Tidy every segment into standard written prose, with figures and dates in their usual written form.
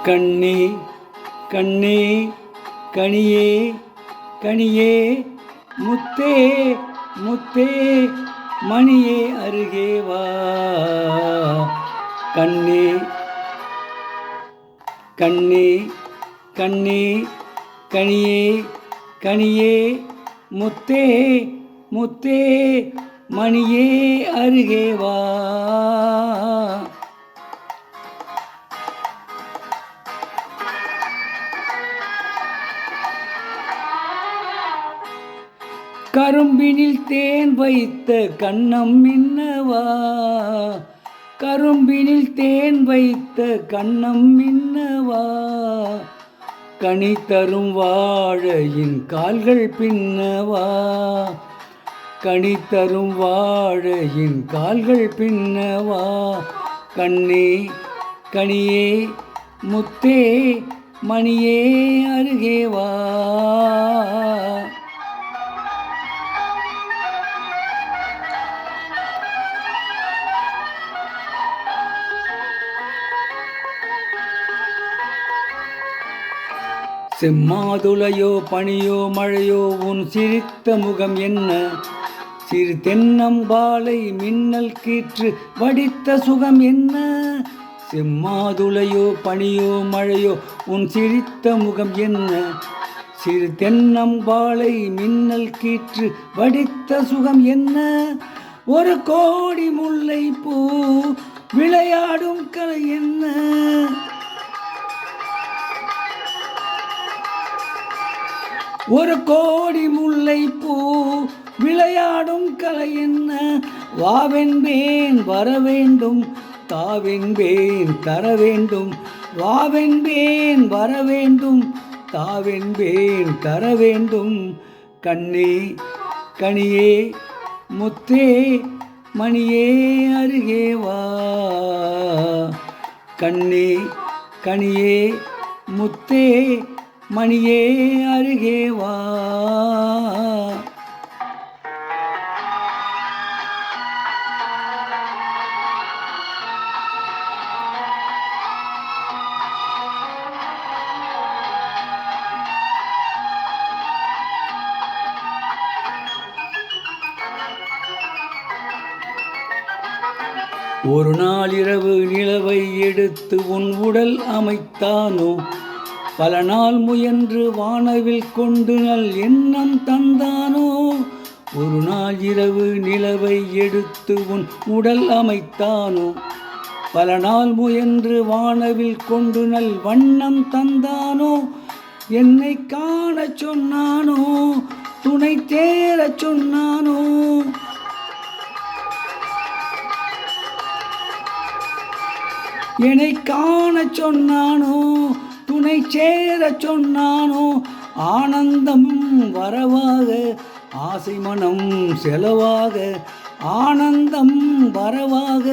கண்ணே கண்ணே கனியே கனியே முத்தே முத்தே மணியே அருகே வா. கண்ணே கண்ணே கண்ணே கனியே கனியே முத்தே முத்தே மணியே அருகே வா. கரும்பினில் தேன் வைத்த கண்ணம் மின்னவா. கரும்பினில் தேன் வைத்த கண்ணம் மின்னவா. கனி தரும் வாழையின் கால்கள் பின்னவா. கனி தரும் வாழையின் கால்கள் பின்னவா. கண்ணே கனியே முத்தே மணியே அருகே வா. செம்மாதுளையோ பனியோ மழையோ உன் சிரித்த முகம் என்ன. சிறு தென்னம்பாலை மின்னல் கீற்று வடித்த சுகம் என்ன. செம்மாதுளையோ பனியோ மழையோ உன் சிரித்த முகம் என்ன. சிறு தென்னம்பாலை மின்னல் கீற்று வடித்த சுகம் என்ன. ஒரு கோடி முல்லை பூ விளையாடும் கலை என்ன. ஒரு கோடி முல்லை பூ விளையாடும் கலை என்ன. வாவென்பேன் வர வேண்டும் தாவென்பேன் தர வேண்டும். வாவென்பேன் வர வேண்டும் தாவென்பேன் தர வேண்டும். கண்ணே கனியே முத்தே மணியே அருகே வா. கண்ணே கனியே முத்தே மணியே அருகே வா. ஒரு நாள் இரவு நிலவை எடுத்து உன் உடல் அமைத்தானோ. பல நாள் முயன்று வானவில் கொண்டு நல் எண்ணம் தந்தானோ. ஒரு நாள் இரவு நிலவை எடுத்து உன் உடல் அமைத்தானோ. பல நாள் முயன்று வானவில் கொண்டு நல் வண்ணம் தந்தானோ. என்னை காண சொன்னானோ துணை தேர சொன்னானோ. என்னை காண சொன்னானோ துணை சேர சொன்னானோ. ஆனந்தம் வரவாக ஆசை மனம் செலவாக. ஆனந்தம் வரவாக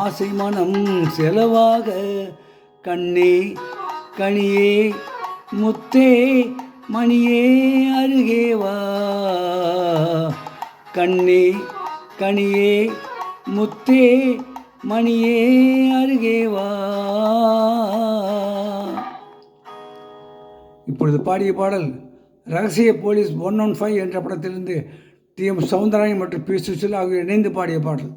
ஆசை மனம் செலவாக. கண்ணே கனியே முத்தே மணியே அருகே வா. கண்ணே கனியே முத்தே மணியே அருகே வா. இப்பொழுது பாடிய பாடல் ரகசிய போலீஸ் 115 என்ற படத்திலிருந்து டி.எம். சௌந்தரராயன் மற்றும் பி. சுசிலா ஆகியோர் இணைந்து பாடிய பாடல்.